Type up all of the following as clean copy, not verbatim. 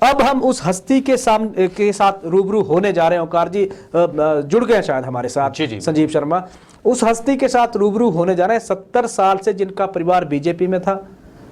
अब हम उस हस्ती के साथ रूबरू होने जा रहे हैं। ओंकार जी जुड़ गए शायद हमारे साथ। जी जी संजीव शर्मा उस हस्ती के साथ रूबरू होने जा रहे हैं, 70 साल से जिनका परिवार बीजेपी में था,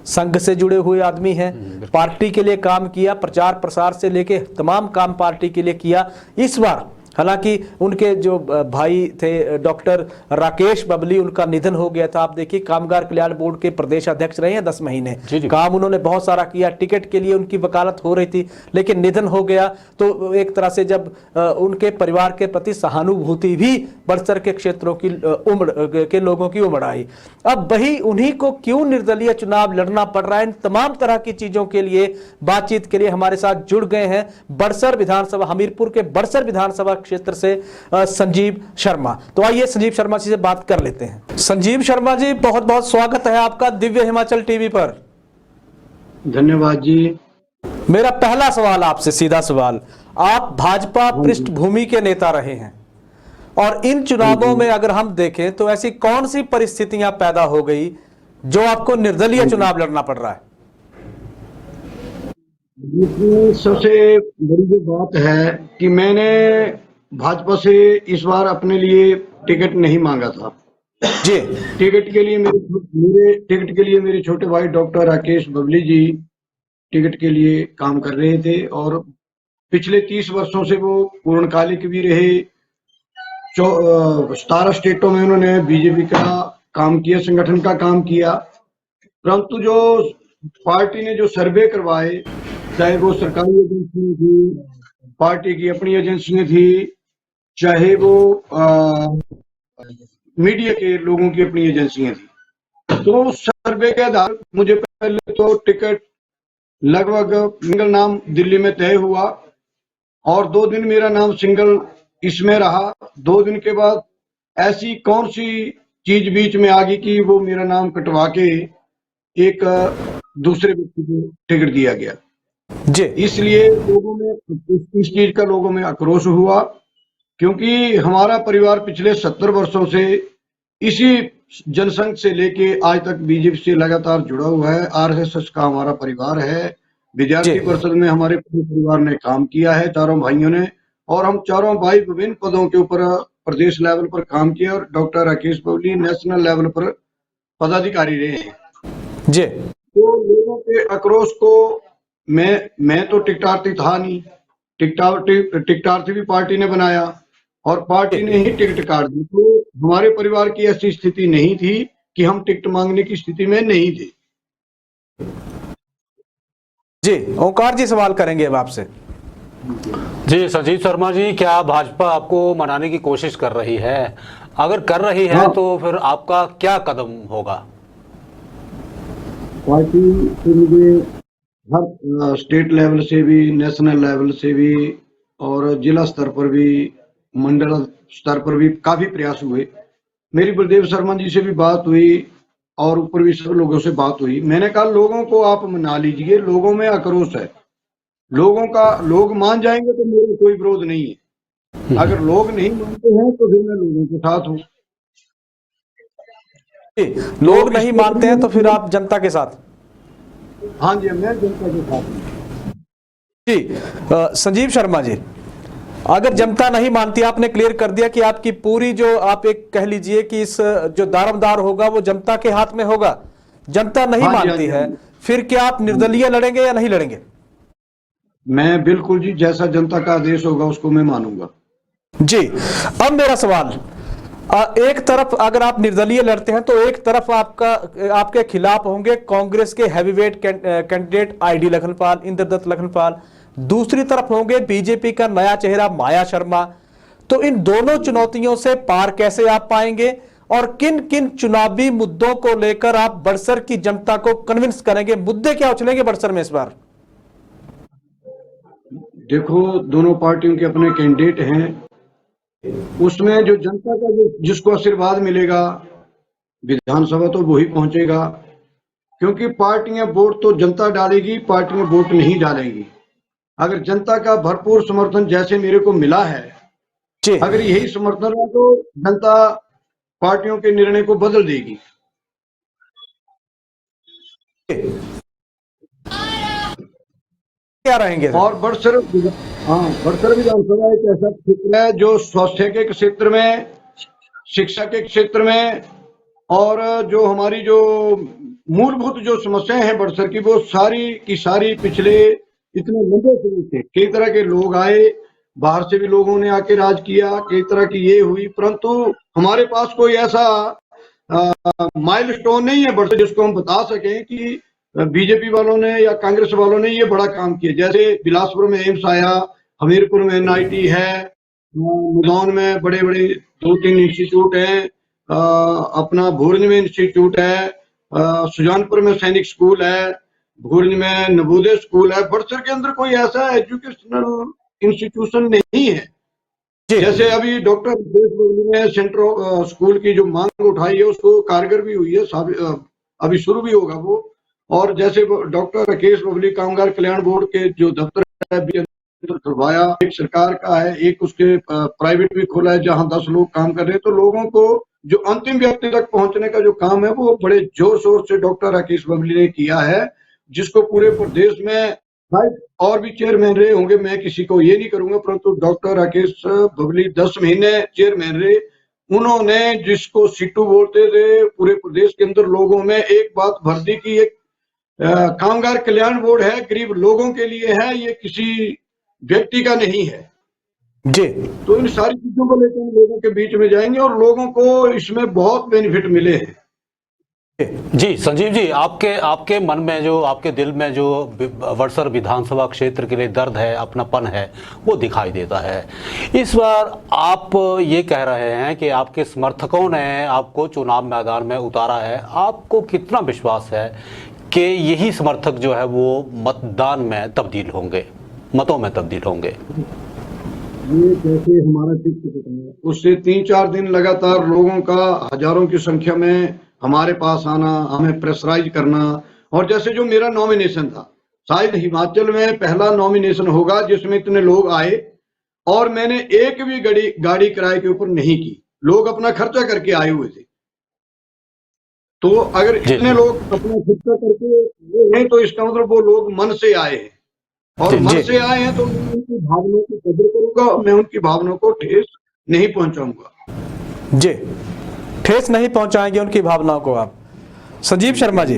संघ से जुड़े हुए आदमी हैं, पार्टी के लिए काम किया, प्रचार प्रसार से लेके तमाम काम पार्टी के लिए किया। इस बार हालांकि उनके जो भाई थे डॉक्टर राकेश बबली, उनका निधन हो गया था। आप देखिए कामगार कल्याण बोर्ड के प्रदेश अध्यक्ष रहे हैं 10 महीने, काम उन्होंने बहुत सारा किया, टिकट के लिए उनकी वकालत हो रही थी, लेकिन निधन हो गया। तो एक तरह से जब उनके परिवार के प्रति सहानुभूति भी बड़सर के क्षेत्रों की के लोगों की उमड़ आई। अब वही उन्हीं को क्यों निर्दलीय चुनाव लड़ना पड़ रहा है, इन तमाम तरह की चीजों के लिए बातचीत के लिए हमारे साथ जुड़ गए हैं बड़सर विधानसभा, हमीरपुर के बड़सर विधानसभा क्षेत्र से संजीव शर्मा। तो आइए संजीव शर्मा जी से बात कर लेते हैं। संजीव शर्मा जी, बहुत बहुत स्वागत है आपका दिव्य हिमाचल टीवी पर। धन्यवाद जी। मेरा पहला सवाल आपसे, सीधा सवाल, आप भाजपा पृष्ठभूमि के नेता रहे हैं और इन चुनावों में अगर हम देखें तो ऐसी कौन सी परिस्थितियां पैदा हो गई जो आपको निर्दलीय चुनाव लड़ना पड़ रहा है? सबसे बड़ी जो बात है कि मैंने भाजपा से इस बार अपने लिए टिकट नहीं मांगा था जी। टिकट के लिए मेरे छोटे भाई डॉक्टर राकेश बबली जी टिकट के लिए काम कर रहे थे और पिछले 30 वर्षों से वो पूर्णकालिक भी रहे। 17 स्टेटों में उन्होंने बीजेपी का काम किया, संगठन का काम किया। परंतु जो पार्टी ने जो सर्वे करवाए, चाहे वो सरकारी एजेंसी थी, पार्टी की अपनी एजेंसियां थी, चाहे वो मीडिया के लोगों की अपनी एजेंसियां थी, तो सर्वे के आधार मुझे पहले तो टिकट लगभग सिंगल नाम दिल्ली में तय हुआ और 2 दिन मेरा नाम सिंगल इसमें रहा। 2 दिन के बाद ऐसी कौन सी चीज बीच में आ गई कि वो मेरा नाम कटवा के एक दूसरे व्यक्ति को टिकट दिया गया जी। इसलिए लोगों में इस चीज का लोगों में आक्रोश हुआ, क्योंकि हमारा परिवार पिछले 70 वर्षों से इसी जनसंघ से लेके आज तक बीजेपी से लगातार जुड़ा हुआ है। आरएसएस का हमारा परिवार है। विद्यार्थी परिषद में हमारे पूरे परिवार ने काम किया है, चारों भाइयों ने, और हम चारों भाई विभिन्न पदों के ऊपर प्रदेश लेवल पर काम किया और doctor Rakesh Babli national level पर पदाधिकारी रहे हैं जी। तो लोगों के आक्रोश को मैं तो टिकटार्थी था नहीं, टिकटार्थी भी पार्टी ने बनाया और पार्टी ने ही टिकट काट दी। तो हमारे परिवार की ऐसी स्थिति नहीं थी कि हम टिकट मांगने की स्थिति में नहीं थे। जी, ओंकार जी सवाल करेंगे अब आपसे। जी संजीव शर्मा जी, क्या भाजपा आपको मनाने की कोशिश कर रही है? अगर कर रही है तो फिर आपका क्या कदम होगा? पार्टी से मुझे हर स्टेट लेवल से भी, नेशनल लेवल से भी और जिला स्तर पर भी, मंडल स्तर पर भी काफी प्रयास हुए। मेरी बलदेव शर्मा जी से भी बात हुई और ऊपर भी सब लोगों से बात हुई। मैंने कहा लोगों को आप मना लीजिए, लोगों में आक्रोश है, लोग मान जाएंगे तो मेरा कोई विरोध नहीं है। अगर लोग नहीं मानते हैं तो फिर मैं लोगों के साथ हूँ। लोग नहीं मानते हैं तो फिर आप जनता के साथ? हाँ जी, मैं जनता के साथ हूँ। जी संजीव शर्मा जी, अगर जनता नहीं मानती, आपने क्लियर कर दिया कि आपकी पूरी जो आप एक कह लीजिए कि इस जो दारोमदार होगा वो जनता के हाथ में होगा, जनता नहीं मानती है, फिर क्या आप निर्दलीय लड़ेंगे या नहीं लड़ेंगे? मैं बिल्कुल जी, जैसा जनता का आदेश होगा उसको मैं मानूंगा जी। अब मेरा सवाल, एक तरफ अगर आप निर्दलीय लड़ते हैं तो एक तरफ आपके खिलाफ होंगे कांग्रेस के heavyweight candidate ID Lakhanpal, Indradutt Lakhanpal, दूसरी तरफ होंगे बीजेपी का नया चेहरा माया शर्मा। तो इन दोनों चुनौतियों से पार कैसे आप पाएंगे और किन किन चुनावी मुद्दों को लेकर आप बड़सर की जनता को कन्विंस करेंगे? मुद्दे क्या उछलेंगे बड़सर में इस बार? देखो, दोनों पार्टियों के अपने कैंडिडेट हैं, उसमें जो जनता का जिसको आशीर्वाद मिलेगा विधानसभा तो वही पहुंचेगा, क्योंकि पार्टियां वोट तो जनता डालेगी, पार्टियां वोट नहीं डालेंगी। अगर जनता का भरपूर समर्थन जैसे मेरे को मिला है, अगर यही समर्थन रहा तो जनता पार्टियों के निर्णय को बदल देगी। क्या रहेंगे? और बड़सर विधानसभा एक ऐसा क्षेत्र है जो स्वास्थ्य के क्षेत्र में, शिक्षा के क्षेत्र में, और जो हमारी जो मूलभूत जो समस्याएं हैं बड़सर की, वो सारी की सारी पिछले इतने लंबे समय से कई तरह के लोग आए, बाहर से भी लोगों ने आके राज किया, कई तरह की ये हुई, परंतु हमारे पास कोई ऐसा माइलस्टोन नहीं है बड़सर जिसको हम बता सकें कि बीजेपी वालों ने या कांग्रेस वालों ने ये बड़ा काम किया। जैसे बिलासपुर में एम्स आया, हमीरपुर में एनआईटी है, मुदौन में बड़े बड़े 2-3 इंस्टीट्यूट हैं, अपना भुर्ज में इंस्टीट्यूट है, सुजानपुर में सैनिक स्कूल है, भुर्ज में नवोदय स्कूल है। बड़सर के अंदर कोई ऐसा एजुकेशनल इंस्टीट्यूशन नहीं है। जैसे अभी डॉक्टर राकेश बबली ने सेंट्रल स्कूल की जो मांग उठाई है उसको कारगर भी हुई है, अभी शुरू भी होगा वो। और जैसे डॉक्टर राकेश बबली कामगार कल्याण बोर्ड के जो दफ्तर है खुलवाया, एक सरकार का है, एक उसके प्राइवेट भी खोला है जहां 10 लोग काम कर रहे हैं। तो लोगों को जो अंतिम व्यक्ति तक पहुंचने का जो काम है वो बड़े जोर शोर से डॉक्टर राकेश बबली ने किया है, जिसको पूरे प्रदेश में शायद और भी चेयरमैन रहे होंगे, मैं किसी को ये नहीं करूंगा, परंतु डॉक्टर राकेश बबली 10 महीने चेयरमैन रहे। उन्होंने जिसको सिट्टू बोलते थे पूरे प्रदेश के अंदर लोगों में एक बात भर दी कि एक कामगार कल्याण बोर्ड है, गरीब लोगों के लिए है, ये किसी व्यक्ति का नहीं है जी। तो इन सारी चीजों को लेकर हम लोगों के बीच में जाएंगे और लोगों को इसमें बहुत बेनिफिट मिले हैं। जी संजीव जी, आपके मन में जो, आपके दिल में जो बड़सर विधानसभा क्षेत्र के लिए दर्द है, अपनापन है, वो दिखाई देता है। इस बार आप ये कह रहे हैं कि आपके समर्थकों ने आपको चुनाव मैदान में उतारा है। आपको कितना विश्वास है कि यही समर्थक जो है वो मतदान में तब्दील होंगे, मतों में तब्दील होंगे? ये जैसे हमारा चित्र उससे 3-4 दिन लगातार लोगों का हजारों की संख्या में हमारे पास आना, हमें प्रेशराइज करना, और जैसे जो मेरा नॉमिनेशन था, शायद हिमाचल में पहला नॉमिनेशन होगा जिसमें इतने लोग आए और मैंने एक भी गाड़ी किराए के ऊपर नहीं की, लोग अपना खर्चा करके आए हुए थे। तो अगर इतने लोग अपना खर्चा करके आए हैं तो इसका मतलब वो लोग मन से आए हैं, और मन से आए हैं तो मैं उनकी भावनाओं की कदर करूंगा, मैं उनकी भावनाओं को ठेस नहीं पहुंचाऊंगा। जी, ठेस नहीं पहुंचाएंगे उनकी भावनाओं को आप। संजीव शर्मा जी,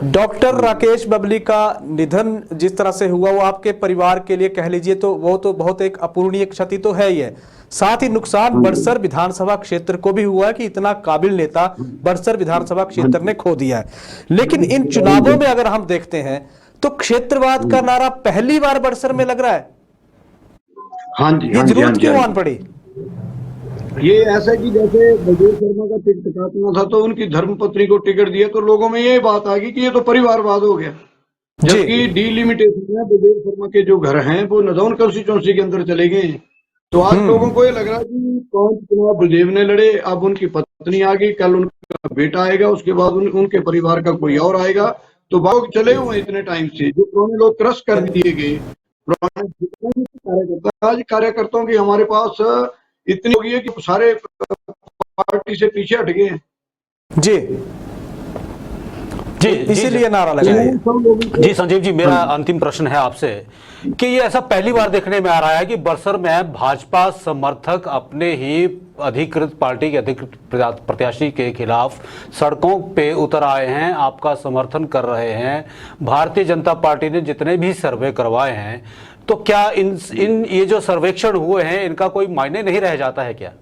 डॉक्टर राकेश बबली का निधन जिस तरह से हुआ वो आपके परिवार के लिए कह लीजिए तो वो तो बहुत एक अपूरणीय क्षति तो है ही है, साथ ही नुकसान बड़सर विधानसभा क्षेत्र को भी हुआ है कि इतना काबिल नेता बड़सर विधानसभा क्षेत्र ने खो दिया है। लेकिन इन चुनावों में अगर हम देखते हैं तो क्षेत्रवाद का नारा पहली बार बड़सर में लग रहा है। हाँ जी, ये जरूरत क्यों आन पड़ी? ये ऐसा कि जैसे बलदेव शर्मा का टिकट काटना था तो उनकी धर्मपत्नी को टिकट दिया तो लोगों में ये बात आ गई कि ये तो परिवारवाद हो गया, जबकि डिलिमिटेशन में बलदेव शर्मा के जो घर हैं वो नदौन कंस्टिट्यूंसी के अंदर चले गए। तो आज लोगों को ये लग रहा है कि 5 चुनाव बलदेव ने लड़े, अब उनकी पत्नी आ गई, कल उनका बेटा आएगा, उसके बाद उनके परिवार का कोई और आएगा। तो भाग चले हुए इतने टाइम से जो पुराने लोग क्रश कर दिए गए, पुराने कार्यकर्ता, आज कार्यकर्ताओं की हमारे पास इतनी हो गई है कि सारे पार्टी से पीछे हट गए हैं। जी जी, इसीलिए नारा लगा है। जी संजीव जी, मेरा अंतिम प्रश्न है आपसे कि ये ऐसा पहली बार देखने में आ रहा है कि बड़सर में भाजपा समर्थक अपने ही अधिकृत पार्टी के अधिकृत प्रत्याशी के खिलाफ सड़कों पे उतर आए हैं, आपका समर्थन कर रहे हैं। भारतीय जनता पार्टी ने जितने भी सर्वे करवाए हैं, तो क्या इन ये जो सर्वेक्षण हुए हैं इनका कोई मायने नहीं रह जाता है क्या?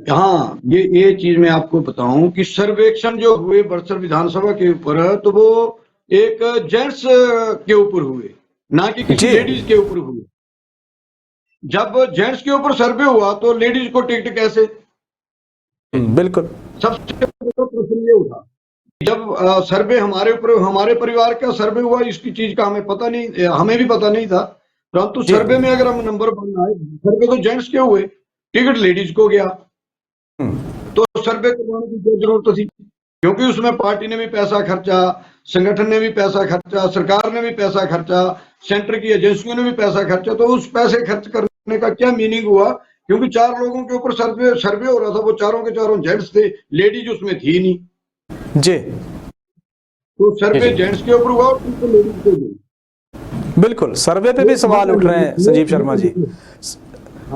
हाँ, ये चीज मैं आपको बताऊं कि सर्वेक्षण जो हुए बड़सर विधानसभा के ऊपर, तो वो एक जेंट्स के ऊपर हुए, ना कि किसी लेडीज के ऊपर हुए। जब जेंट्स के ऊपर सर्वे हुआ तो लेडीज को टिकट कैसे? बिल्कुल, सबसे प्रश्न ये उठा। जब सर्वे हमारे ऊपर, हमारे परिवार का सर्वे हुआ, इसकी चीज का हमें पता नहीं, हमें भी पता नहीं था, परंतु सर्वे में अगर हम नंबर बनना है, सर्वे तो जेंट्स के हुए, टिकट लेडीज को गया, तो सर्वे करवाने की क्या जरूरत थी? क्योंकि उसमें पार्टी ने भी पैसा खर्चा, संगठन ने भी पैसा खर्चा, सरकार ने भी पैसा खर्चा, सेंटर की एजेंसियों ने भी पैसा खर्चा, तो उस पैसे खर्च करने का क्या मीनिंग हुआ? क्योंकि 4 लोगों के ऊपर सर्वे हो रहा था, वो चारों के चारों जेंट्स थे, लेडीज उसमें थी नहीं जी। तो सर्वे जेंट्स के ऊपर हुआ और लेडीज को बिल्कुल, सर्वे पे भी सवाल उठ रहे हैं संजीव शर्मा जी।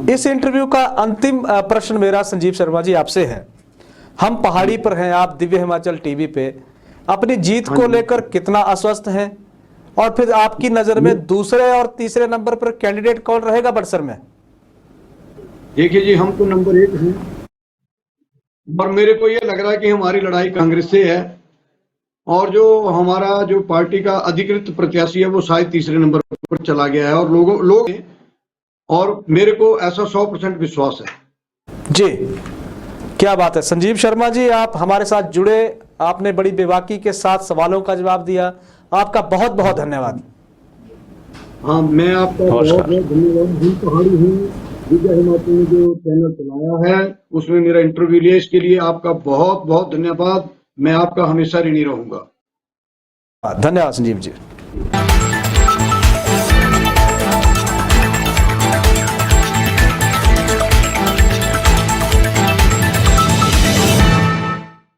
इस इंटरव्यू का अंतिम प्रश्न मेरा संजीव शर्मा जी आपसे है। हम पहाड़ी पर हैं, आप दिव्य हिमाचल टीवी पे, अपनी जीत को लेकर कितना आश्वस्त हैं, और फिर आपकी नजर में दूसरे और तीसरे नंबर पर कैंडिडेट कौन रहेगा बड़सर में? देखिए जी, हम तो नंबर 1 हैं और मेरे को ये लग रहा है कि हमारी लड़ाई कांग्रेस से है, और जो हमारा जो पार्टी का अधिकृत प्रत्याशी है वो शायद तीसरे नंबर पर चला गया है, और लोग और मेरे को ऐसा 100% विश्वास है जी। क्या बात है संजीव शर्मा जी, आप हमारे साथ जुड़े, आपने बड़ी बेबाकी के साथ सवालों का जवाब दिया, आपका बहुत बहुत धन्यवाद। हाँ, मैं आपका बहुत बहुत धन्यवाद। हम पहाड़ी हूँ, दिव्य हिमाचल ने जो चैनल चलाया है उसमें मेरा इंटरव्यू लिया, इसके लिए आपका बहुत बहुत धन्यवाद। मैं आपका हमेशा ऋणी रहूंगा। धन्यवाद संजीव जी।